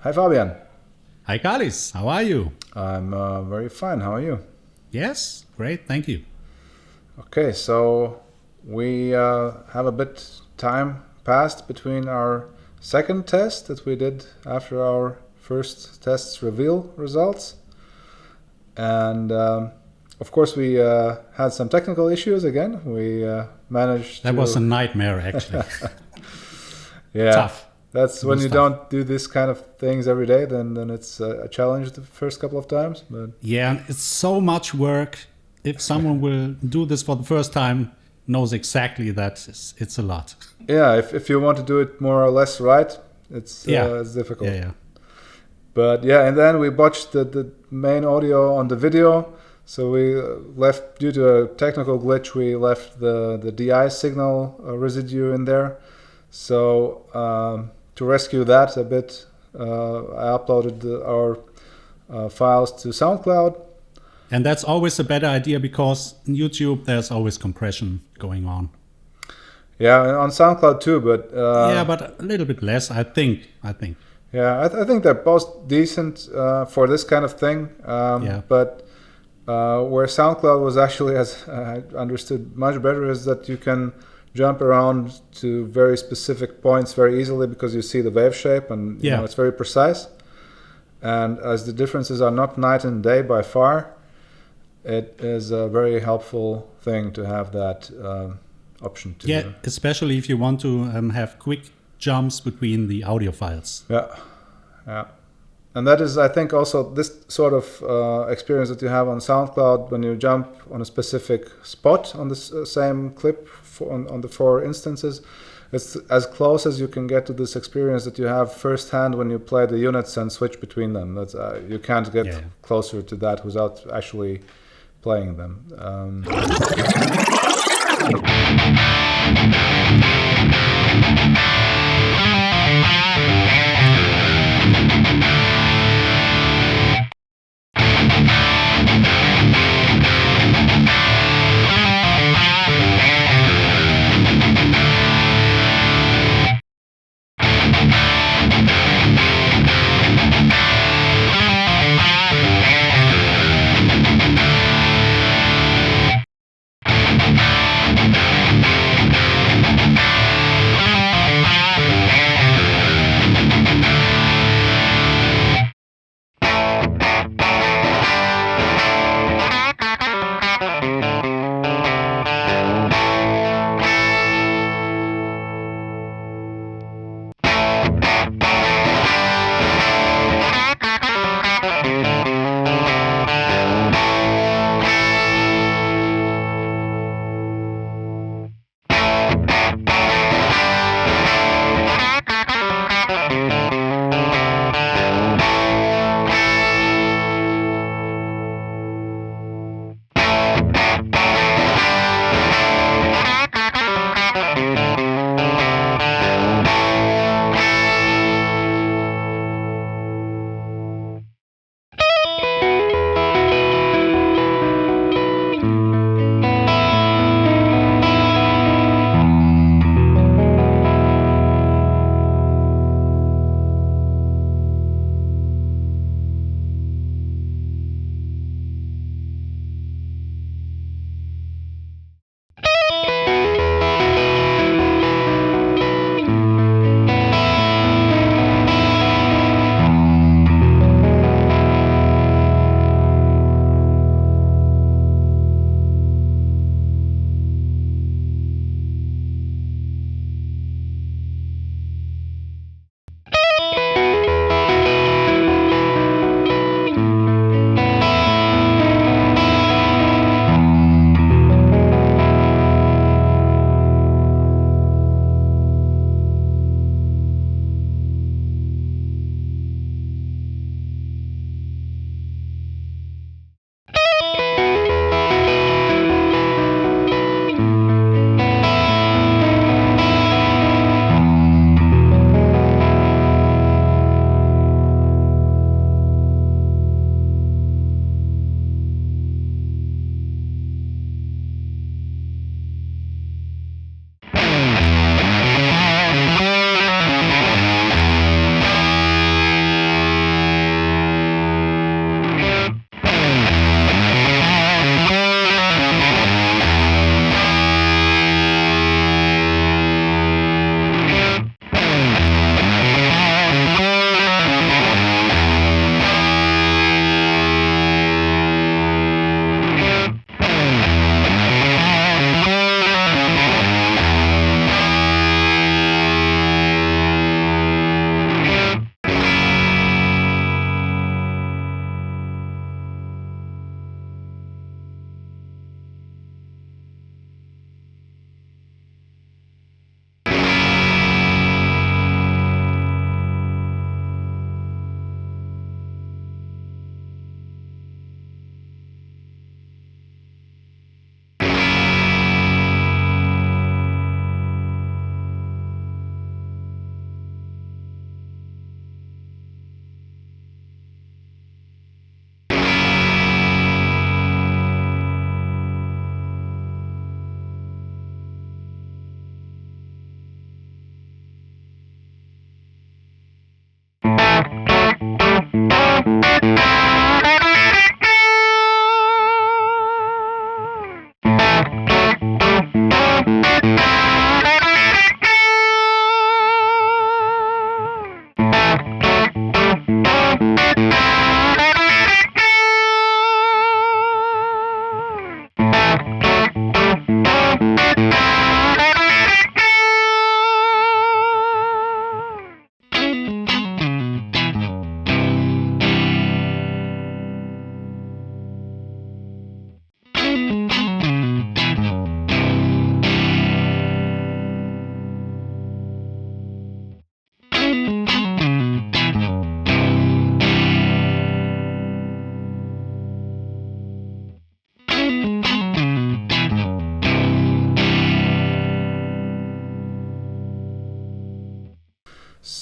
Hi, Fabian. Hi, Kārlis. How are you? I'm very fine. How are you? Yes, great. Thank you. Okay, so we have a bit time passed between our second test that we did after our first test's reveal results. And of course, we had some technical issues again. We managed That to... was a nightmare, actually. Yeah. Tough. That's when you tough. don't do this kind of things every day, then it's a challenge the first couple of times. But Yeah, and it's so much work. If someone will do this for the first time, knows exactly that it's a lot. yeah, if you want to do it more or less right, it's difficult. Yeah. But yeah, and then we botched the main audio on the video. So we left, due to a technical glitch, we left the DI signal residue in there. So to rescue that a bit, I uploaded our files to SoundCloud. And that's always a better idea because in YouTube there's always compression going on. Yeah, and on SoundCloud too, but yeah, but a little bit less, I think. Yeah, I think they're both decent for this kind of thing. But where SoundCloud was actually, as I understood, much better is that you can jump around to very specific points very easily because you see the wave shape and you know, it's very precise. And as the differences are not night and day by far, it is a very helpful thing to have that option. Especially if you want to have quick jumps between the audio files. Yeah. And that is, I think, also this sort of experience that you have on SoundCloud when you jump on a specific spot on the same clip on the 4 instances. It's as close as you can get to this experience that you have firsthand when you play the units and switch between them. That's you can't get closer to that without actually playing them.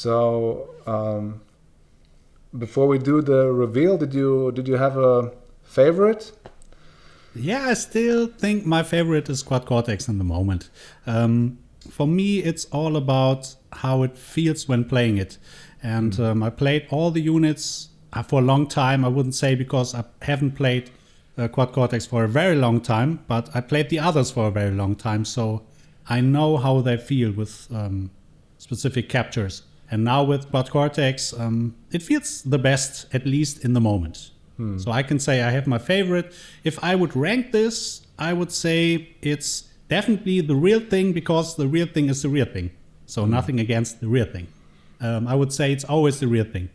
So before we do the reveal, did you have a favorite? Yeah, I still think my favorite is Quad Cortex in the moment. For me, it's all about how it feels when playing it. And I played all the units for a long time. I wouldn't say because I haven't played Quad Cortex for a very long time, but I played the others for a very long time. So I know how they feel with specific captures. And now with Quad Cortex, it feels the best, at least in the moment. So I can say I have my favorite. If I would rank this, I would say it's definitely the real thing, because the real thing is the real thing. So nothing against the real thing. I would say it's always the real thing.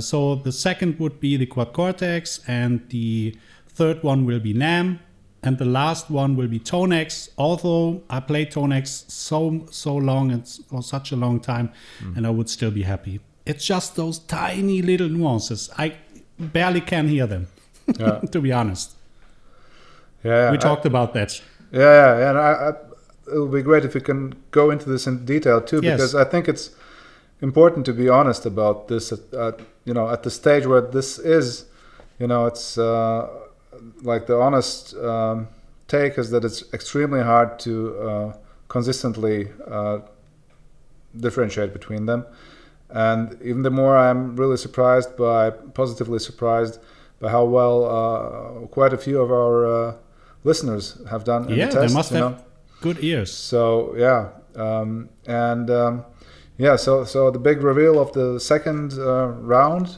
So the second would be the Quad Cortex, and the third one will be NAM, and the last one will be ToneX. Although I played ToneX so long and for such a long time, and I would still be happy. It's just those tiny little nuances. I barely can hear them, to be honest. Yeah, we talked about that. Yeah, and it would be great if we can go into this in detail too, because I think it's important to be honest about this. At the stage where this is, it's like the honest take is that it's extremely hard to consistently differentiate between them. And even the more, I'm really positively surprised by how well quite a few of our listeners have done in the test. They must have good ears. So so the big reveal of the second round.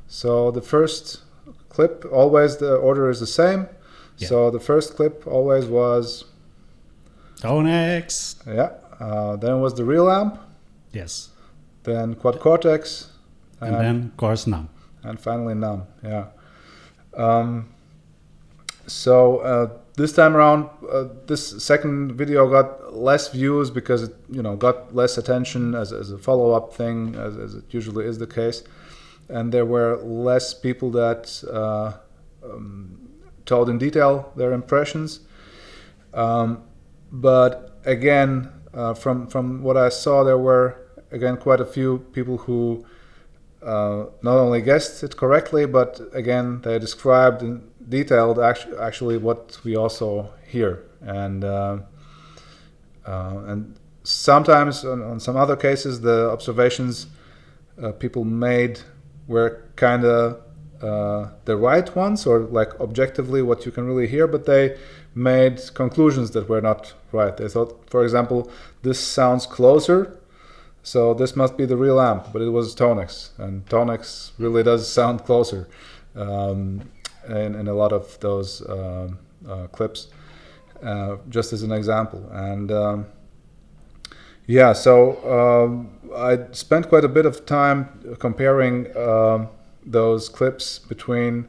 So the first clip, always the order is the same. Yeah. So the first clip always was ToneX. Yeah. Then was the real amp. Yes. Then Quad Cortex. And then, of course, NAM. And finally NAM. Yeah. So this time around, this second video got less views because it, got less attention as a follow-up thing, as it usually is the case, and there were less people that told in detail their impressions. But again, from what I saw, there were again quite a few people who not only guessed it correctly, but again they described in detailed actually what we also hear, and sometimes on some other cases the observations people made were kind of the right ones, or like objectively what you can really hear, but they made conclusions that were not right. They thought, for example, this sounds closer, so this must be the real amp, but it was ToneX, and ToneX really does sound closer in a lot of those clips, just as an example. And so I spent quite a bit of time comparing those clips between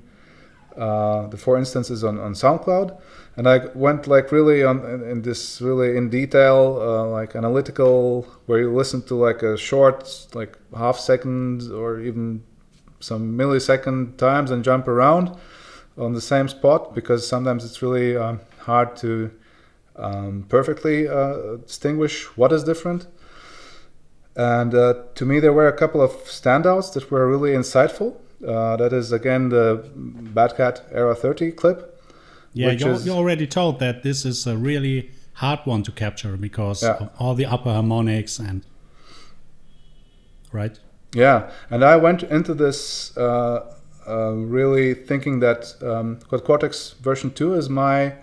the 4 instances on SoundCloud, and I went like really in this really in detail, like analytical, where you listen to like a short, like half second or even some millisecond times and jump around on the same spot, because sometimes it's really hard to perfectly distinguish what is different. And to me, there were a couple of standouts that were really insightful. That is, again, the Bad Cat Era 30 clip. Yeah, you already told that this is a really hard one to capture because of all the upper harmonics and... Right? Yeah, and I went into this really thinking that Quad Cortex version 2 is my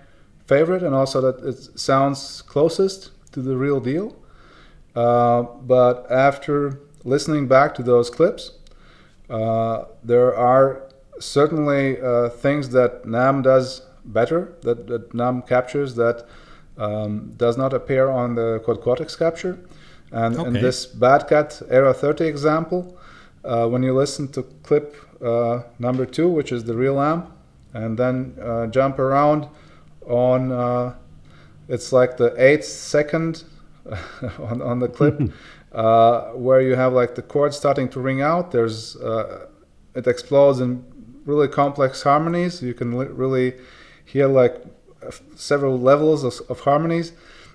favorite, and also that it sounds closest to the real deal. But after listening back to those clips, there are certainly things that NAM does better, that NAM captures, that does not appear on the Quad Cortex capture. And in this Bad Cat Era 30 example, when you listen to clip number 2, which is the real amp, and then jump around on, it's like the 8th second on the clip, where you have like the chords starting to ring out. There's it explodes in really complex harmonies. You can really hear like several levels of harmonies,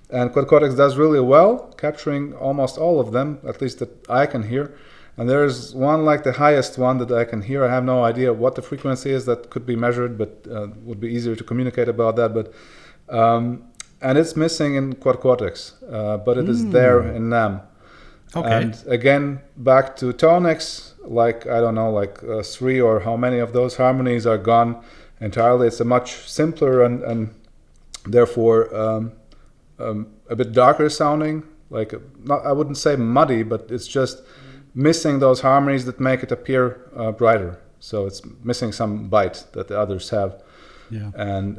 And Quad Cortex does really well, capturing almost all of them, at least that I can hear. And there's one, like the highest one that I can hear. I have no idea what the frequency is that could be measured, but would be easier to communicate about that. But and it's missing in Quad Cortex, but it is there in NAM. Okay. And again, back to ToneX, like, I don't know, like 3 or how many of those harmonies are gone entirely. It's a much simpler and therefore a bit darker sounding, like, not, I wouldn't say muddy, but it's just missing those harmonies that make it appear brighter. So it's missing some bite that the others have. Yeah. And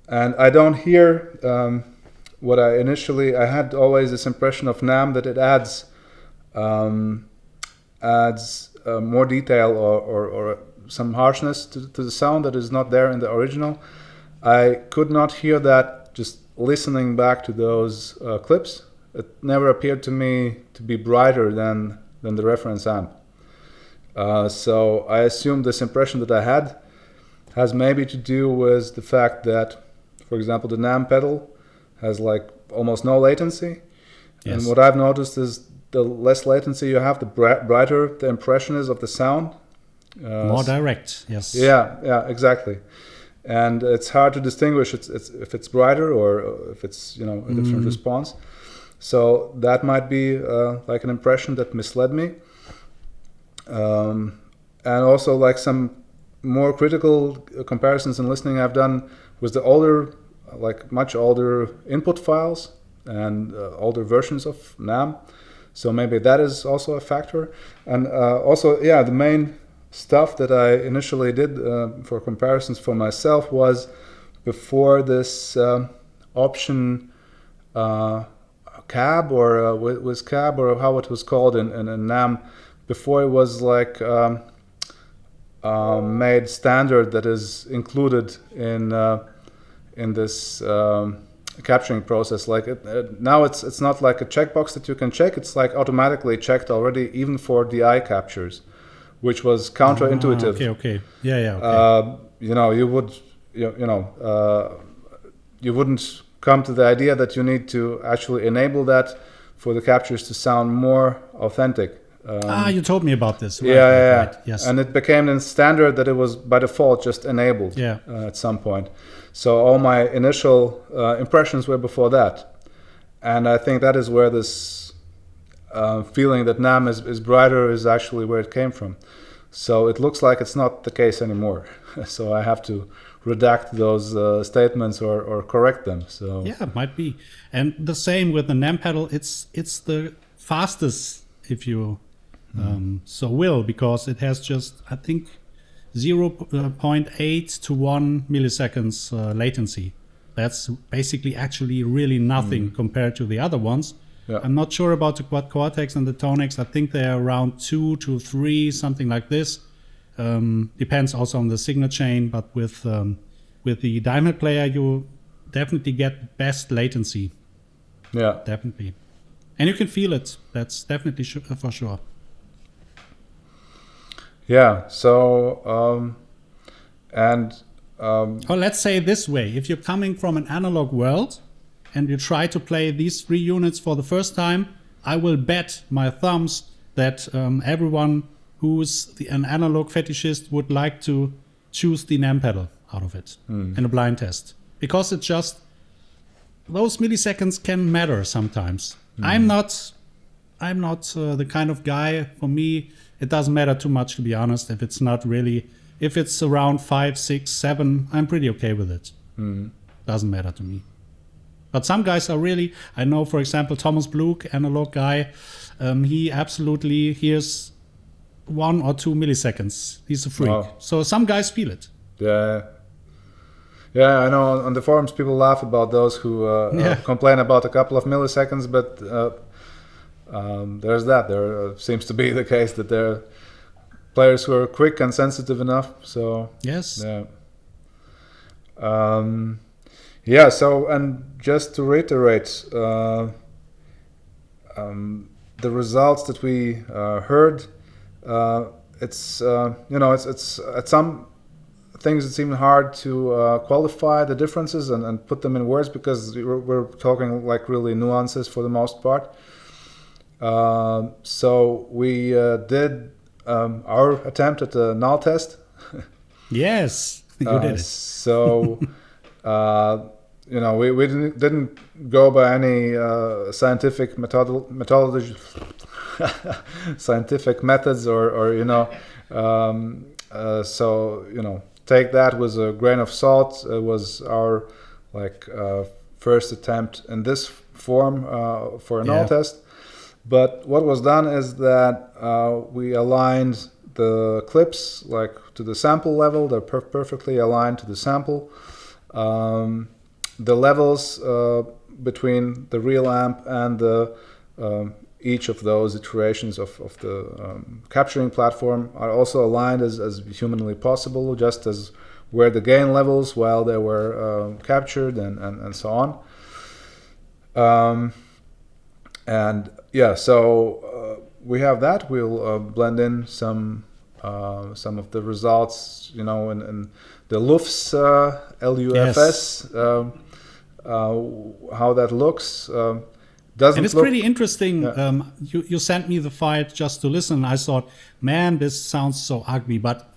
and I don't hear what I had always this impression of NAM that it adds more detail or some harshness to the sound that is not there in the original. I could not hear that just listening back to those clips. It never appeared to me to be brighter than the reference amp. So I assume this impression that I had has maybe to do with the fact that, for example, the NAM pedal has like almost no latency. Yes. And what I've noticed is the less latency you have, the brighter the impression is of the sound. More direct, yes. Yeah, exactly. And it's hard to distinguish if it's brighter or if it's a different response. So that might be like an impression that misled me. And also like some more critical comparisons and listening I've done with the older, like much older input files and older versions of NAM. So maybe that is also a factor. And also, the main stuff that I initially did for comparisons for myself was before this option cab or was cab or how it was called in NAM. Before it was like made standard that is included in this capturing process. Like now it's not like a checkbox that you can check. It's like automatically checked already, even for DI captures, which was counterintuitive. Okay. Yeah. Okay. You wouldn't come to the idea that you need to actually enable that for the captures to sound more authentic. You told me about this. Right. Yes. And it became a standard that it was by default just enabled at some point. So all my initial impressions were before that. And I think that is where this feeling that NAM is brighter is actually where it came from. So it looks like it's not the case anymore. So I have to redact those statements or correct them. So yeah, it might be. And the same with the NAM pedal. It's the fastest, if you so will, because it has just, I think, 0.8 to 1 milliseconds latency. That's basically actually really nothing compared to the other ones. Yeah. I'm not sure about the Quad Cortex and the ToneX. I think they're around 2 to 3, something like this. Depends also on the signal chain, but with the Diamond player, you definitely get best latency. Yeah, definitely, and you can feel it. That's definitely for sure. Yeah. So let's say it this way: if you're coming from an analog world and you try to play these 3 units for the first time, I will bet my thumbs that everyone who's an analog fetishist would like to choose the NAM pedal out of it in a blind test, because it just, those milliseconds can matter sometimes. I'm not the kind of guy. For me, it doesn't matter too much, to be honest. If it's around 5, 6, 7, I'm pretty okay with it. Doesn't matter to me. But some guys are really, I know, for example, Thomas Bluk, analog guy, he absolutely hears 1 or 2 milliseconds. He's a freak. Wow. So some guys feel it. Yeah, I know on the forums people laugh about those who complain about a couple of milliseconds, but there's that. There seems to be the case that there are players who are quick and sensitive enough. So yes. So, and just to reiterate, the results that we heard, it's at some things it's even hard to qualify the differences and put them in words, because we're talking like really nuances for the most part. So we did our attempt at the null test. Yes, you did it. So we didn't go by any scientific methodology, scientific methods, or so take that with a grain of salt. It was our first attempt in this form for a null test. But what was done is that we aligned the clips to the sample level. They're perfectly aligned to the sample. The levels between the real amp and the each of those iterations of the capturing platform are also aligned as humanly possible, just as were the gain levels while they were captured and so on. So we have that. We'll blend in some of the results, in the LUFS, LUFS, how that looks. And it's pretty interesting. Yeah. You sent me the file just to listen. I thought, man, this sounds so ugly. But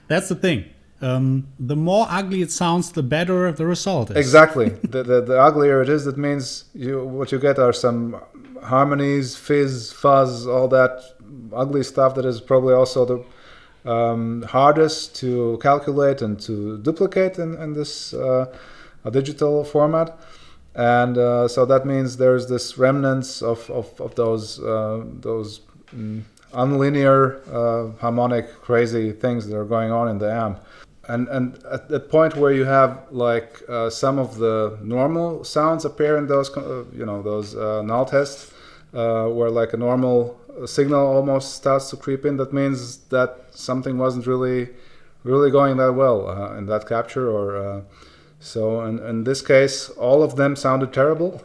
that's the thing. The more ugly it sounds, the better the result is. Exactly. the uglier it is, that means what you get are some harmonies, fizz, fuzz, all that ugly stuff that is probably also the hardest to calculate and to duplicate in this digital format. And so that means there's this remnants of those unlinear harmonic crazy things that are going on in the amp. And at the point where you have some of the normal sounds appear in those those null tests, where a normal signal almost starts to creep in, that means that something wasn't really going that well in that capture, or so in this case all of them sounded terrible.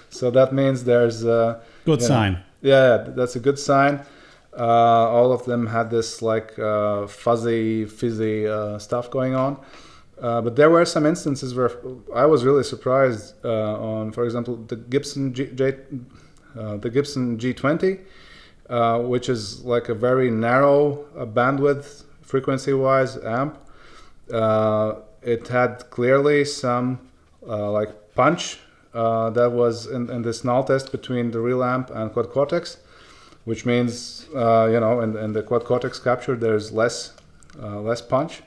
So that means there's a good sign. Yeah, that's a good sign. All of them had this fuzzy, fizzy stuff going on. But there were some instances where I was really surprised on, for example, the Gibson G20, which is a very narrow bandwidth frequency-wise amp. It had clearly some punch that was in this null test between the real amp and Quad Cortex, which means in the Quad Cortex capture there's less punch,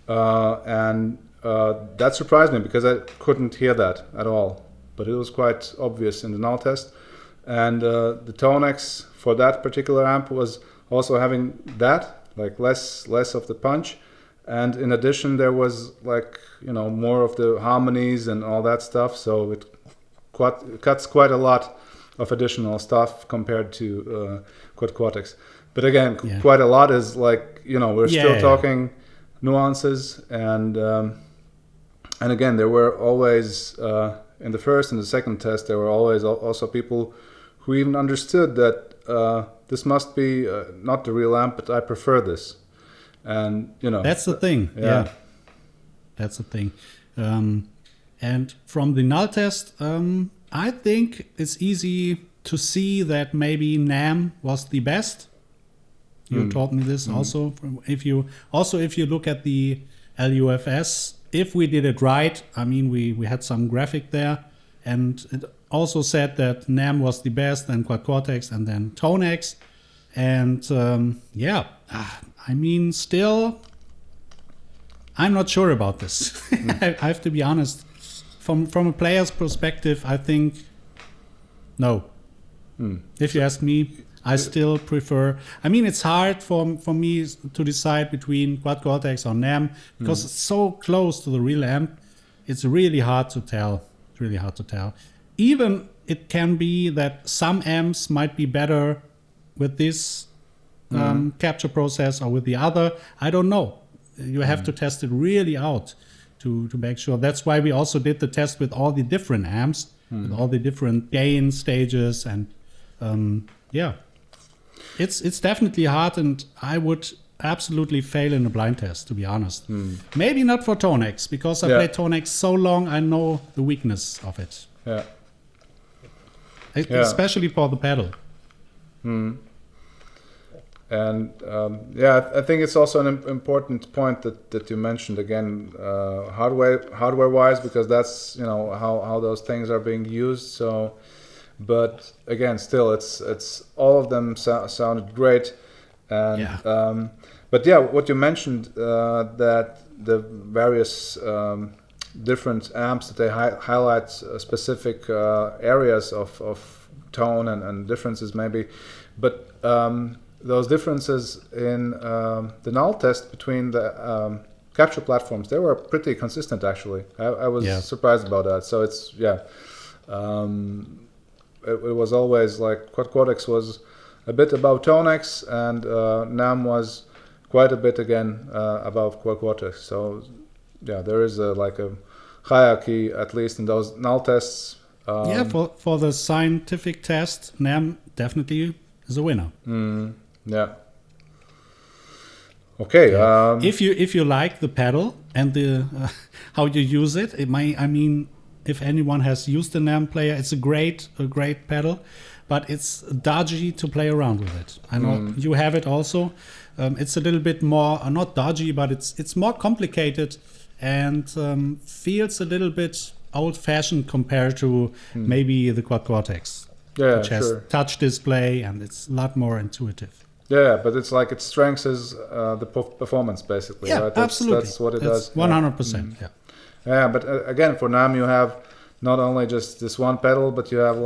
and that surprised me because I couldn't hear that at all, but it was quite obvious in the null test. And the ToneX for that particular amp was also having that, less of the punch, and in addition there was more of the harmonies and all that stuff, so it cuts quite a lot of additional stuff compared to Quad Cortex. But again, quite a lot is we're still talking nuances, and again there were always in the first and the second test there were always also people who even understood that this must be not the real amp, but I prefer this. And that's the thing. Yeah. That's the thing. And from the null test, I think it's easy to see that maybe NAM was the best. You taught me this also. If you look at the LUFS, if we did it right, I mean we had some graphic there, and it also said that NAM was the best, then Quad Cortex, and then ToneX. And I mean, still, I'm not sure about this. I have to be honest. From a player's perspective, I think no. If you ask me, I still prefer. I mean, it's hard for me to decide between Quad Cortex or NAM because it's so close to the real amp. It's really hard to tell. Even it can be that some amps might be better with this capture process or with the other. I don't know. You have to test it really out to make sure. That's why we also did the test with all the different amps, with all the different gain stages, and it's definitely hard. And I would absolutely fail in a blind test, to be honest. Maybe not for ToneX, because I played ToneX so long, I know the weakness of it. Yeah. Especially for the pedal. And I think it's also an important point that you mentioned again, hardware-wise, because that's how those things are being used. So, but again, still, it's all of them sounded great. And but what you mentioned, that the various different amps that they highlight specific areas of tone and differences maybe, but those differences in the Null test between the capture platforms, they were pretty consistent actually. I was surprised about that. So it's it was always like Cortex was a bit above ToneX, and NAM was quite a bit again above Cortex. So there is a hierarchy, at least in those Null tests. For the scientific test, NAM definitely is a winner. Okay. If you like the pedal and the how you use it, if anyone has used a NAM player, it's a great pedal, but it's dodgy to play around with it. I know you have it also. It's a little bit more not dodgy, but it's more complicated and feels a little bit old-fashioned compared to maybe the Cortex, which has touch display and it's a lot more intuitive. Yeah, but it's like its strength is the performance, basically. Yeah, right? absolutely. That's what it does. 100%. Yeah, but again, for NAM, you have not only just this one pedal, but you have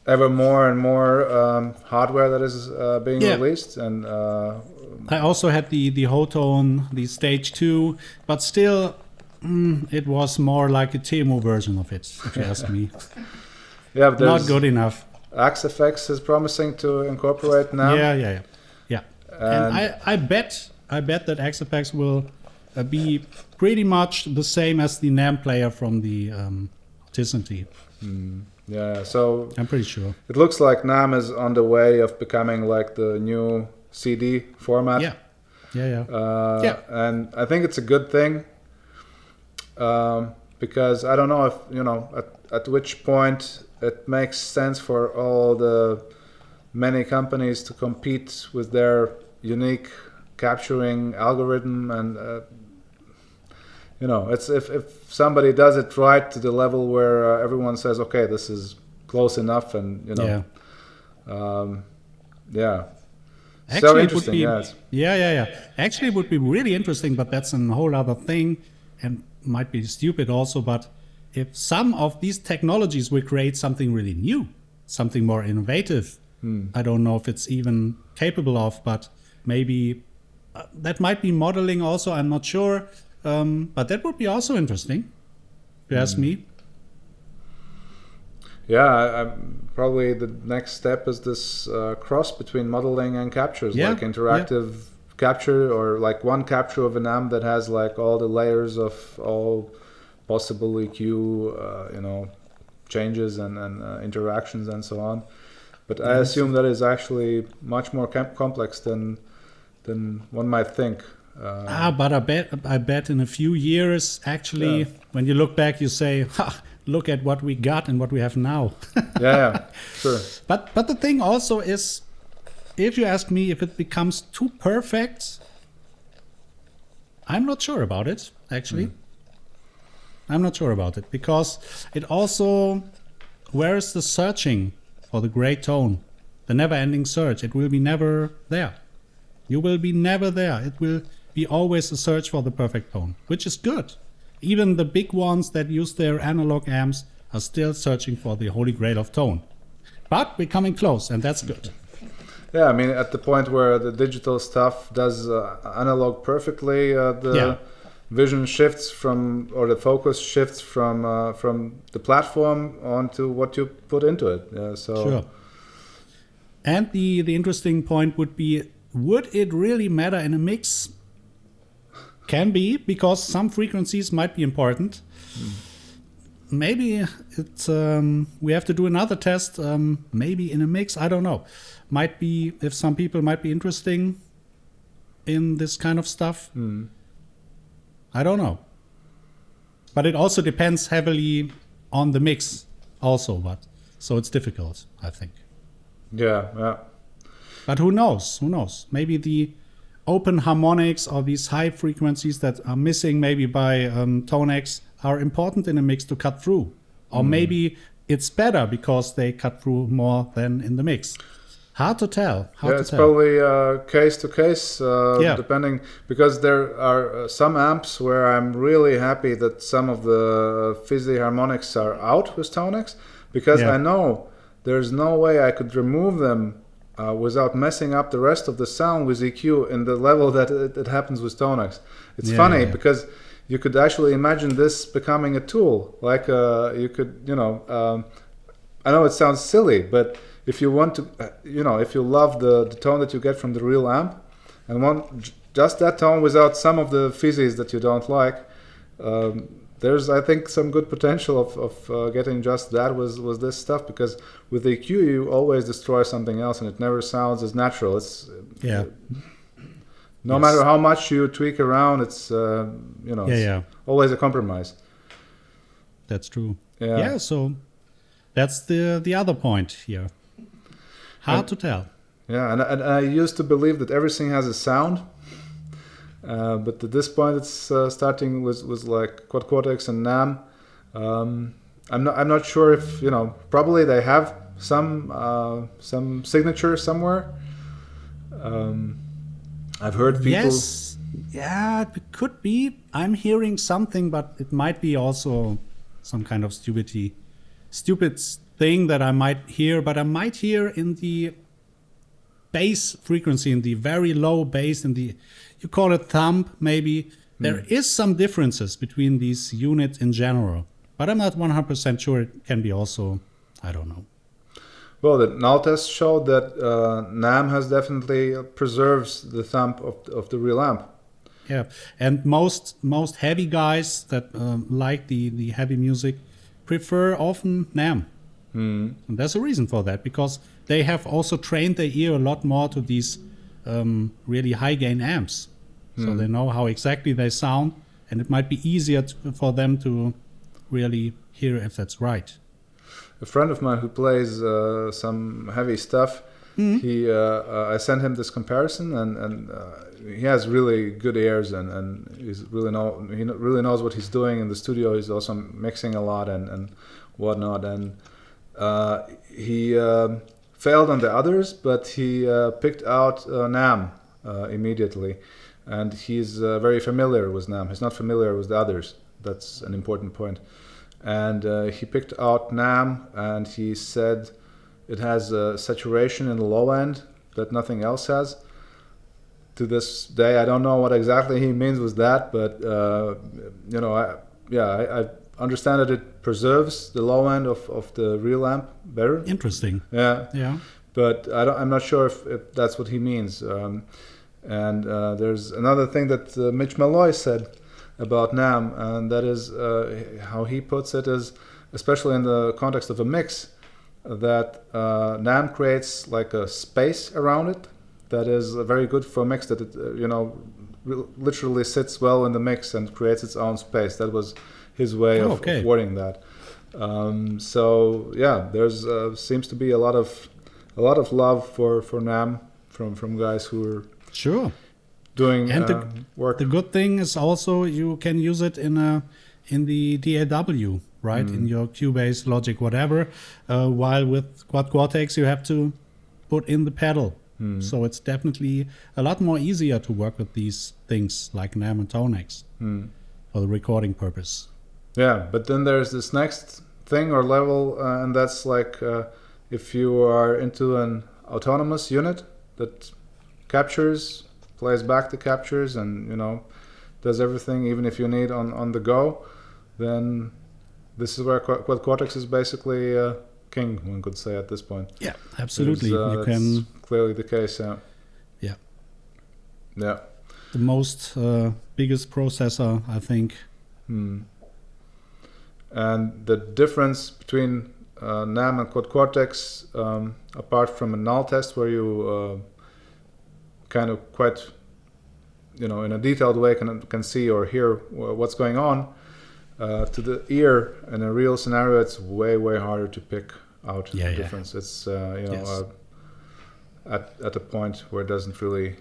ever more and more hardware that is being released. And I also had the Hotone, the Stage 2, but still, it was more like a Temu version of it, if you ask me. Yeah, but not good enough. XFX is promising to incorporate NAM. Yeah. And I bet that XFX will be pretty much the same as the NAM player from the Tisanti. Yeah, so I'm pretty sure. It looks like NAM is on the way of becoming like the new CD format. Yeah. And I think it's a good thing, because I don't know if at which point it makes sense for all the many companies to compete with their unique capturing algorithm, and it's if somebody does it right to the level where everyone says, okay, this is close enough, and Actually, so interesting. Actually, it would be really interesting, but that's a whole other thing, and might be stupid also. But if some of these technologies will create something really new, something more innovative, I don't know if it's even capable of, but maybe that might be modeling also. I'm not sure, but that would be also interesting, if you ask me. Yeah, probably the next step is this cross between modeling and captures, like interactive capture, or like one capture of an amp that has like all the layers of all possible EQ, changes and interactions and so on. But I assume that is actually much more complex than one might think. But I bet in a few years, actually, when you look back, you say, look at what we got and what we have now. Sure. But the thing also is, if you ask me if it becomes too perfect, I'm not sure about it, actually. I'm not sure about it, because it also, where is the searching for the great tone? The never-ending search. It will be never there. You will be never there. It will be always a search for the perfect tone, which is good. Even the big ones that use their analog amps are still searching for the holy grail of tone. But we're coming close, and that's good. Yeah, I mean, at the point where the digital stuff does analog perfectly, the vision shifts from, or the focus shifts from the platform onto what you put into it. Sure. And the interesting point would be, would it really matter in a mix? Can be, because some frequencies might be important. Maybe it's we have to do another test. Maybe in a mix, I don't know. Might be, if some people might be interesting. in this kind of stuff. I don't know. But it also depends heavily on the mix also, so it's difficult, I think. Yeah. But who knows? Maybe the open harmonics or these high frequencies that are missing maybe by ToneX are important in a mix to cut through. Or maybe it's better because they cut through more than in the mix. Hard to tell. It's probably case to case, depending, because there are some amps where I'm really happy that some of the fizzy harmonics are out with ToneX, because I know there's no way I could remove them without messing up the rest of the sound with EQ in the level that it happens with ToneX. It's funny because you could actually imagine this becoming a tool. Like you could, I know it sounds silly, but if you want to, if you love the tone that you get from the real amp and want just that tone without some of the fizzies that you don't like, there's, I think, some good potential of getting just that with this stuff, because with the EQ you always destroy something else and it never sounds as natural. It's no matter how much you tweak around, it's it's always a compromise. That's true. So that's the other point here. Hard to tell. Yeah, and I used to believe that everything has a sound, but at this point it's starting with like Quad Cortex and NAM. I'm not sure if probably they have some signature somewhere. I've heard people. Yes, it could be. I'm hearing something, but it might be also some kind of stupid thing that I might hear, but I might hear in the bass frequency, in the very low bass, you call it thumb maybe. There is some differences between these units in general, but I'm not 100% sure. It can be also, I don't know. Well, the Null test showed that NAM has definitely preserves the thumb of the real amp. Yeah, and most heavy guys that like the heavy music prefer often NAM. And there's a reason for that, because they have also trained their ear a lot more to these really high gain amps. So they know how exactly they sound, and it might be easier for them to really hear if that's right. A friend of mine who plays some heavy stuff, I sent him this comparison, and he has really good ears, and he really knows what he's doing in the studio. He's also mixing a lot and whatnot, and he failed on the others, but he picked out NAM immediately, and he's very familiar with NAM. He's not familiar with the others. That's an important point. And he picked out NAM, and he said it has a saturation in the low end that nothing else has. To this day, I don't know what exactly he means with that, but I understand that it preserves the low end of the real amp better. Interesting. Yeah. But I'm not sure if that's what he means. And there's another thing that Mitch Malloy said about NAM, and that is how he puts it is, especially in the context of a mix, that NAM creates like a space around it that is very good for a mix, that it literally sits well in the mix and creates its own space. That was his way of wording that. So yeah, there's seems to be a lot of love for NAM from guys who are doing work. The good thing is also you can use it in the DAW, right? In your Cubase, Logic, whatever. While with Quad Cortex you have to put in the pedal. So it's definitely a lot more easier to work with these things like NAM and ToneX for the recording purpose. Yeah, but then there's this next thing or level, and that's like if you are into an autonomous unit that plays back the captures, and does everything, even if you need on the go, then this is where Quad Cortex is basically king, one could say at this point. Yeah, absolutely. You can clearly the case. Yeah. The most biggest processor, I think. And the difference between NAM and Quad Cortex, apart from a Null test where you kind of quite in a detailed way can see or hear what's going on. To the ear in a real scenario, it's way harder to pick out the difference. It's at a point where it doesn't really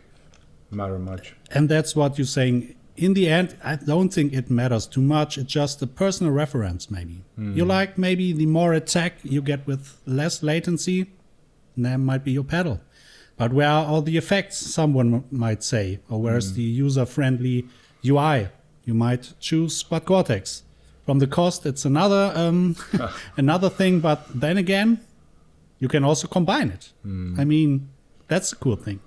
matter much. And that's what you're saying. In the end, I don't think it matters too much. It's just a personal reference, maybe. You like maybe the more attack you get with less latency, that might be your pedal. But where are all the effects, someone might say? Or where's the user-friendly UI? You might choose Quad Cortex. From the cost, it's another another thing. But then again, you can also combine it. I mean, that's a cool thing.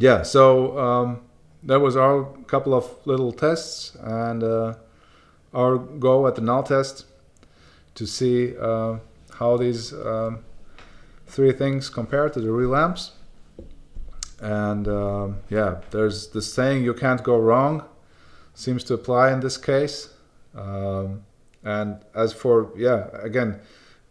Yeah, so that was our couple of little tests and our go at the Null test to see how these three things compare to the real amps. And yeah, there's this saying, you can't go wrong, seems to apply in this case. And as for,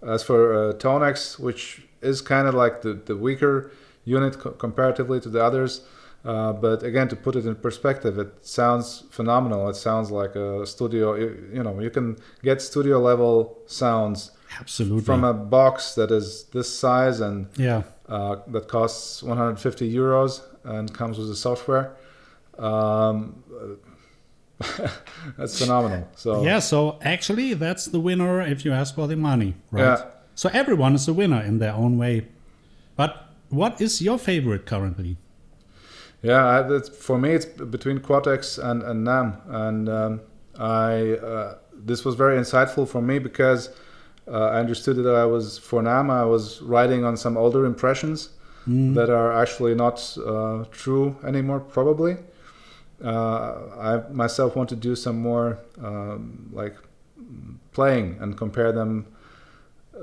as for ToneX, which is kind of like the weaker unit comparatively to the others, but again, to put it in perspective, it sounds phenomenal. It sounds like a studio, you can get studio level sounds absolutely from a box that is this size and that costs 150 euros and comes with the software. That's phenomenal. So yeah, so actually that's the winner if you ask for the money, right? Yeah. So everyone is a winner in their own way. But what is your favorite currently? Yeah, for me it's between Cortex and NAM, and this was very insightful for me because I understood that for NAM I was writing on some older impressions that are actually not true anymore, probably. I myself want to do some more like playing and compare them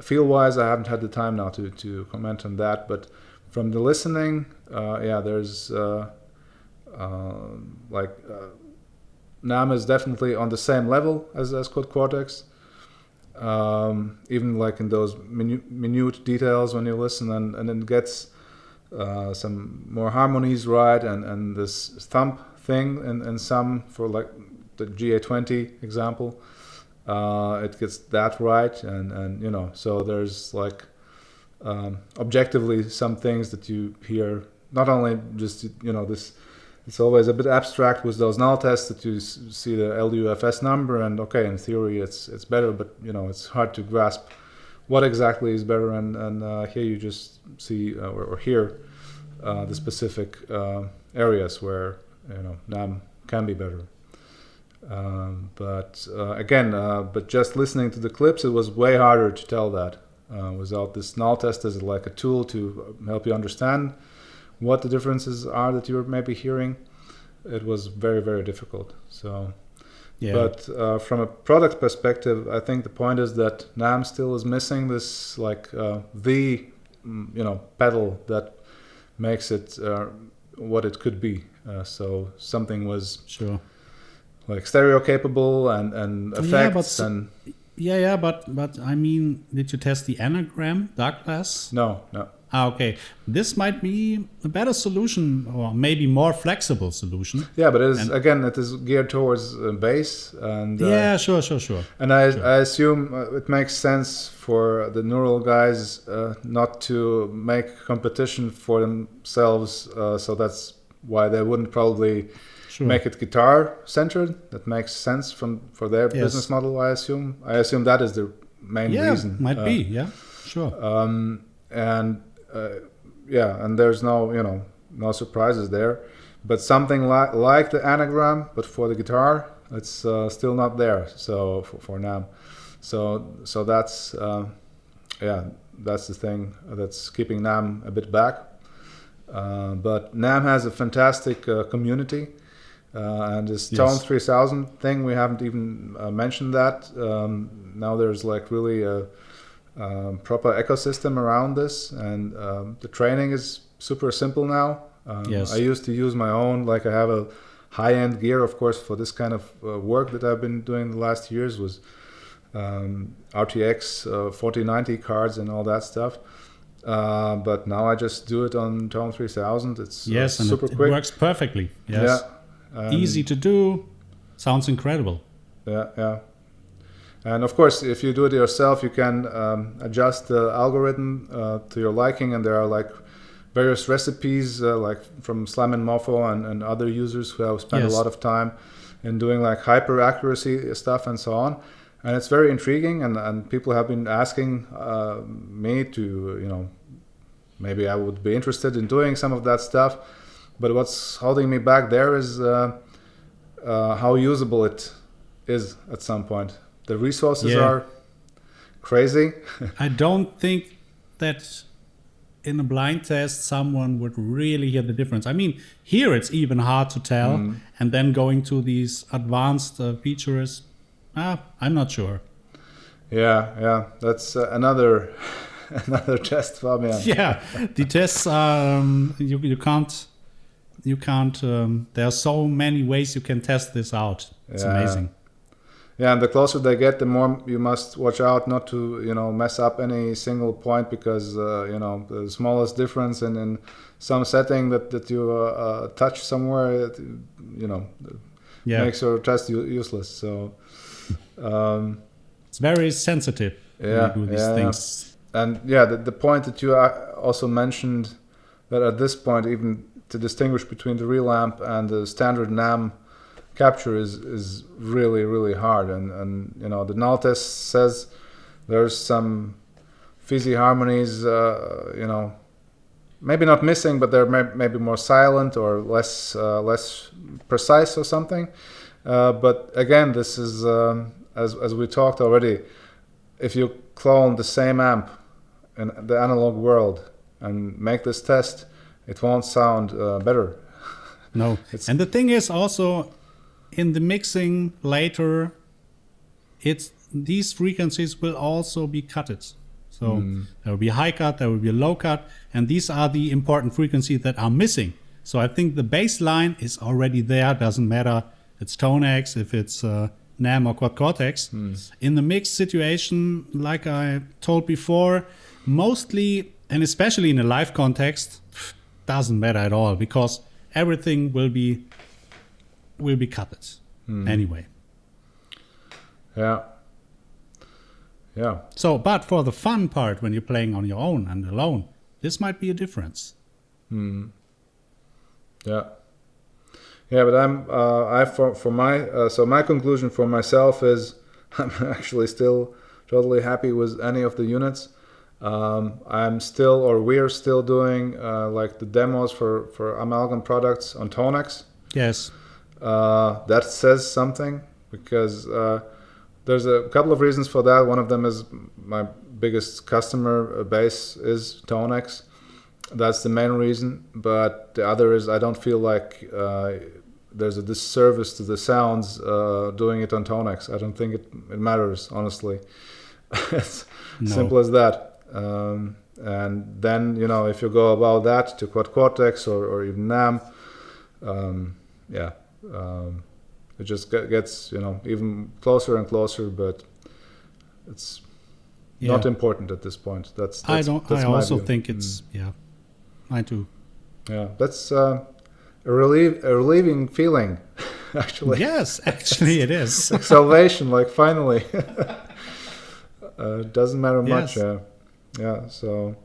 feel-wise. I haven't had the time now to comment on that, but from the listening, there's NAM is definitely on the same level as Code Cortex. Even like in those minute details when you listen, and it gets some more harmonies right, and this thump thing in some, for like the GA20 example, it gets that right, and you know, so there's like objectively some things that you hear, not only just, you know, this, it's always a bit abstract with those null tests that you see the LUFS number, and okay, in theory it's better, but you know, it's hard to grasp what exactly is better, and here you just see or hear the specific areas where, you know, NAM can be better. But just listening to the clips, it was way harder to tell that without this null test as like a tool to help you understand what the differences are that you're maybe hearing. It was very, very difficult. So, yeah. But from a product perspective, I think the point is that NAM still is missing this like the pedal that makes it what it could be. So something was sure like stereo capable and effects but I mean, did you test the anagram dark glass? No. Okay, this might be a better solution, or maybe more flexible solution. Yeah, but it is geared towards bass, and sure. And I assume it makes sense for the neural guys not to make competition for themselves, so that's why they wouldn't probably make it guitar centered. That makes sense for their business model. I assume that is the main reason. Might be, sure. And there's no surprises there, but something like the anagram, but for the guitar, it's still not there. So for NAM, so that's that's the thing that's keeping NAM a bit back. But NAM has a fantastic community, and this Tone 3000 thing, we haven't even mentioned that. Now there's like really a proper ecosystem around this, and the training is super simple now. I used to use my own, like I have a high-end gear, of course, for this kind of work that I've been doing the last years, was RTX 4090 cards and all that stuff. But now I just do it on Tone 3000. It's super quick. It works perfectly. Yes. Yeah. Easy to do. Sounds incredible. Yeah. And of course, if you do it yourself, you can adjust the algorithm to your liking, and there are like various recipes, like from Slam and Mofo and other users who have spent a lot of time in doing like hyper accuracy stuff and so on. And it's very intriguing, and people have been asking me to, maybe I would be interested in doing some of that stuff. But what's holding me back there is how usable it is at some point. The resources are crazy. I don't think that in a blind test someone would really hear the difference. I mean, here it's even hard to tell. And then going to these advanced features, I'm not sure. Yeah. That's another test, Fabian. Yeah, the tests are you can't. There are so many ways you can test this out. It's amazing. Yeah, and the closer they get, the more you must watch out not to, mess up any single point, because, the smallest difference in some setting that you touch somewhere, makes your test useless. So it's very sensitive when you do these things. And the point that you also mentioned, that at this point, even to distinguish between the real amp and the standard NAM capture is really, really hard, and the null test says there's some fuzzy harmonies, maybe not missing, but they're maybe more silent or less precise or something. But again, this is as we talked already. If you clone the same amp in the analog world and make this test, it won't sound better. No, and the thing is also, in the mixing later, these frequencies will also be cutted. So there will be a high cut, there will be a low cut, and these are the important frequencies that are missing. So I think the baseline is already there. Doesn't matter if it's ToneX, if it's NAM or Quad Cortex. In the mixed situation, like I told before, mostly, and especially in a live context, doesn't matter at all because everything will be cut anyway. Yeah. Yeah. So, but for the fun part, when you're playing on your own and alone, this might be a difference. Yeah. Yeah, but so my conclusion for myself is I'm actually still totally happy with any of the units. We're still doing like the demos for amalgam products on ToneX. Yes. That says something because there's a couple of reasons for that. One of them is my biggest customer base is ToneX. That's the main reason. But the other is I don't feel like there's a disservice to the sounds doing it on ToneX. I don't think it matters, honestly. It's simple as that. And then, if you go about that to Cortex or even NAM, it just gets, even closer and closer, but it's not important at this point. That's I also view. think it's, mine too. Yeah, that's a relieving feeling, actually. Yes, actually it is. Like salvation, like finally. Doesn't matter much. Yeah, so.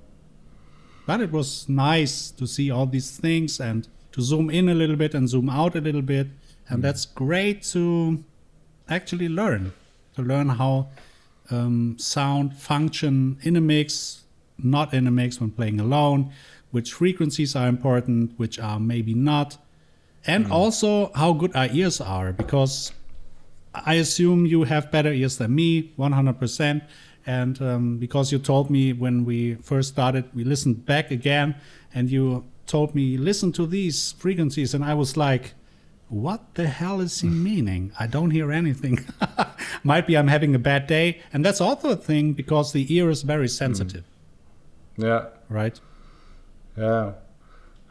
But it was nice to see all these things and to zoom in a little bit and zoom out a little bit. And that's great to actually learn how sound function in a mix, not in a mix when playing alone, which frequencies are important, which are maybe not, and also how good our ears are, because I assume you have better ears than me, 100%. And because you told me when we first started, we listened back again, and you told me, listen to these frequencies, and I was like, what the hell is he meaning? I don't hear anything. Might be I'm having a bad day. And that's also a thing because the ear is very sensitive. Yeah. Right? Yeah.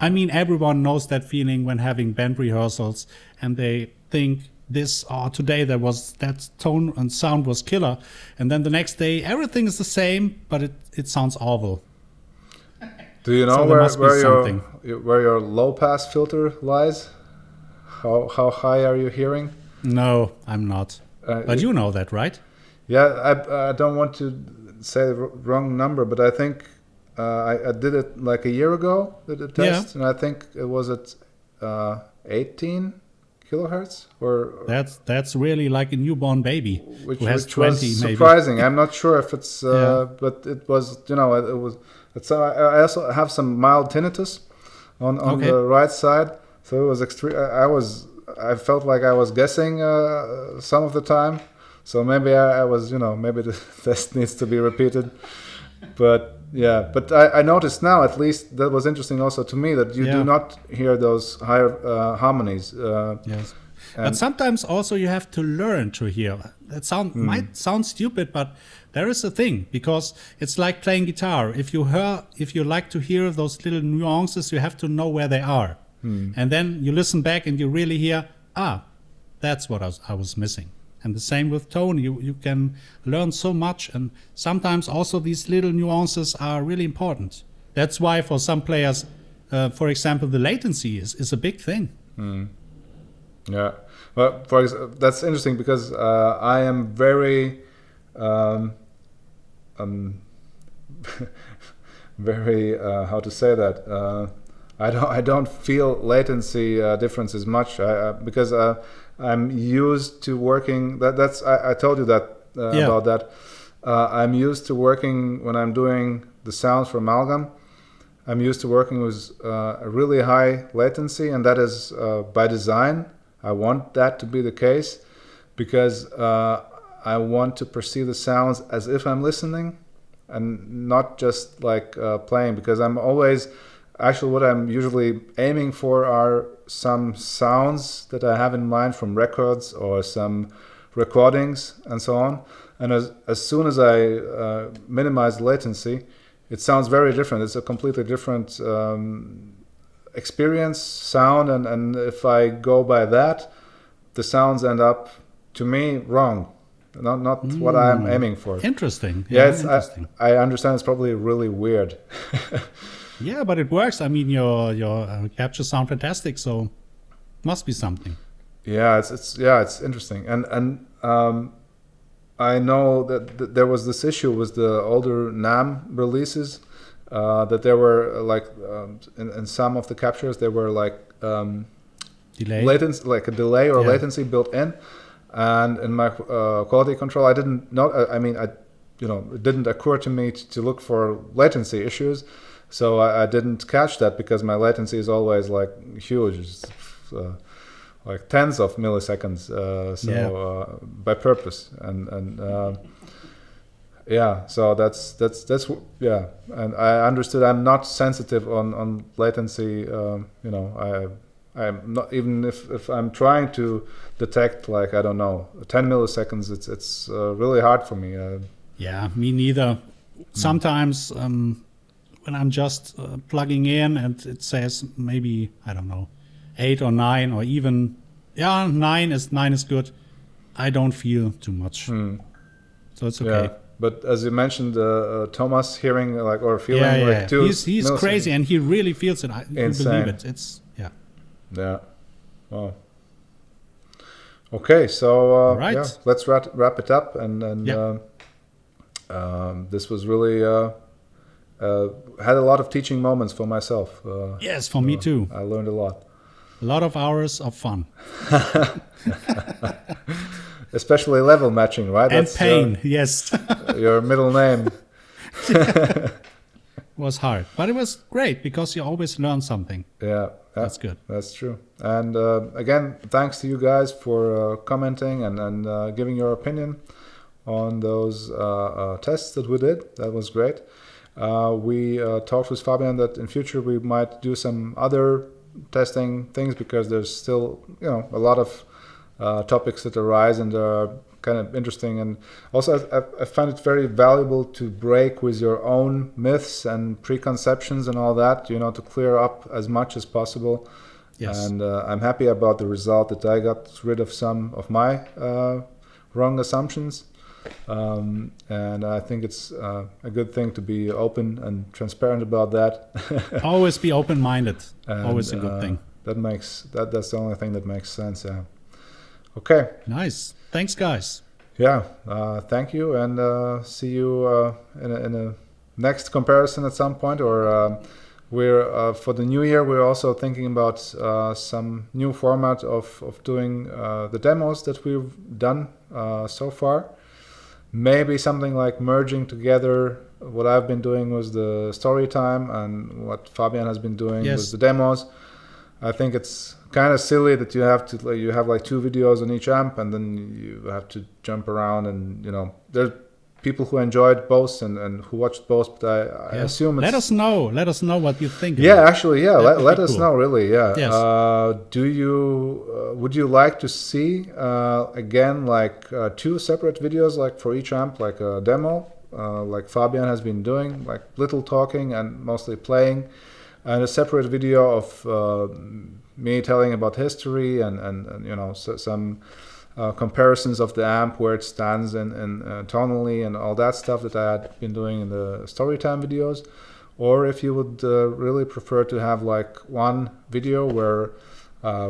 I mean, everyone knows that feeling when having band rehearsals and they think today that tone and sound was killer. And then the next day, everything is the same, but it sounds awful. Do you know where your low pass filter lies? How high are you hearing? No, I'm not. But you know that, right? Yeah, I don't want to say the wrong number, but I think I did it like a year ago, did a test, and I think it was at 18 kilohertz. Or that's really like a newborn baby which has 20 was maybe. Surprising. I'm not sure if it's, but it was, it was. I also have some mild tinnitus on the right side. So it was extreme. I felt like I was guessing some of the time. So maybe I was, maybe the test needs to be repeated. But I noticed now, at least that was interesting also to me, that you do not hear those higher harmonies. Yes. But sometimes also you have to learn to hear. That might sound stupid, but there is a thing, because it's like playing guitar. If you like to hear those little nuances, you have to know where they are. And then you listen back and you really hear, that's what I was missing. And the same with tone. You can learn so much, and sometimes also these little nuances are really important. That's why for some players, for example, the latency is a big thing. Yeah, well, that's interesting because I am very, very how to say that. I don't feel latency differences much because I'm used to working. I told you that about that. I'm used to working when I'm doing the sounds for amalgam. I'm used to working with a really high latency, and that is by design. I want that to be the case because I want to perceive the sounds as if I'm listening and not just like playing, because I'm always. Actually, what I'm usually aiming for are some sounds that I have in mind from records or some recordings and so on. And as soon as I minimize latency, it sounds very different. It's a completely different experience, sound, and if I go by that, the sounds end up, to me, wrong. Not what I'm aiming for. Interesting. Yeah, interesting. I understand it's probably really weird. Yeah, but it works. I mean, your captures sound fantastic, so must be something. Yeah, it's interesting, and I know that there was this issue with the older NAM releases, that there were like in some of the captures there were like Delay. latency, like a delay or Yeah. latency built in, and in my quality control, I didn't know. It didn't occur to me to look for latency issues, so I didn't catch that because my latency is always like huge. It's, like tens of milliseconds, by purpose, and so that's yeah, and I understood I'm not sensitive on latency. I'm not, even if I'm trying to detect like, I don't know, 10 milliseconds, it's really hard for me. Yeah, me neither. Sometimes when I'm just plugging in and it says maybe, I don't know, 8 or 9 or even 9 is good. I don't feel too much, so it's okay. Yeah, but as you mentioned, Thomas hearing like or feeling like 2 he's crazy and he really feels it. You believe it. It's yeah. Wow. Okay, so right. let's wrap it up, and this was really had a lot of teaching moments for myself. Yes, for me too. I learned a lot. A lot of hours of fun. Especially level matching, right? And that's pain, yes. Your middle name. Was hard, but it was great because you always learn something. Yeah, that's good. That's true. And again, thanks to you guys for commenting and giving your opinion on those tests that we did. That was great. We talked with Fabian that in future we might do some other testing things because there's still a lot of topics that arise and are kind of interesting, and also I find it very valuable to break with your own myths and preconceptions and all that, to clear up as much as possible. Yes. And I'm happy about the result that I got rid of some of my wrong assumptions, and I think it's a good thing to be open and transparent about that. Always be open-minded. Always a good thing. That's the only thing that makes sense. Yeah. Okay. Nice. Thanks, guys. Yeah. Thank you, and see you in a next comparison at some point. Or we're for the new year. We're also thinking about some new format of doing the demos that we've done so far. Maybe something like merging together what I've been doing with the story time and what Fabian has been doing with the demos. I think it's kind of silly that you have like 2 videos on each amp and then you have to jump around, and there's people who enjoyed both and who watched both, but I assume it's... Let us know what you think. Actually, let us know, really. Yes. Would you like to see again like 2 separate videos, like for each amp, like a demo, like Fabian has been doing, like little talking and mostly playing, and a separate video of me telling about history and some comparisons of the amp, where it stands and tonally and all that stuff that I had been doing in the storytime videos? Or if you would really prefer to have like one video where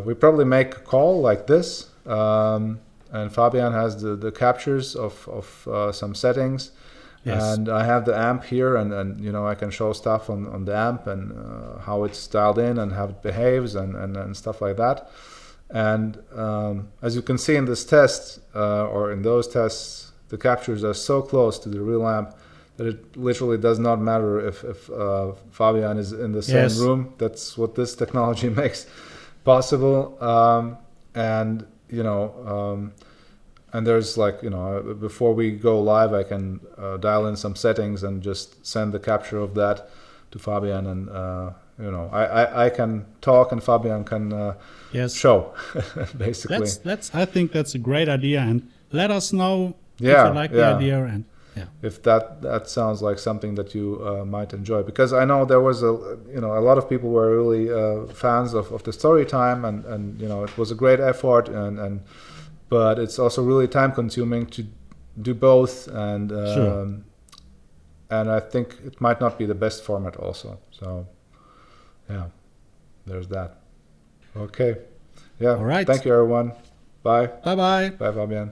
we probably make a call like this, and Fabian has the captures of some settings. Yes. And I have the amp here, and I can show stuff on the amp and how it's dialed in and how it behaves and stuff like that. And as you can see in this test, or in those tests, the captures are so close to the real amp that it literally does not matter if Fabian is in the same room. That's what this technology makes possible. And there's like, before we go live, I can dial in some settings and just send the capture of that to Fabian, and I can talk and Fabian can show, basically. I think that's a great idea, and let us know if you like the idea, and if that sounds like something that you might enjoy, because I know there was a lot of people were really fans of the story time, and it was a great effort, but it's also really time consuming to do both, and I think it might not be the best format also. So Yeah, there's that. Okay. Yeah. All right. Thank you, everyone. Bye. Bye-bye. Bye, Fabian.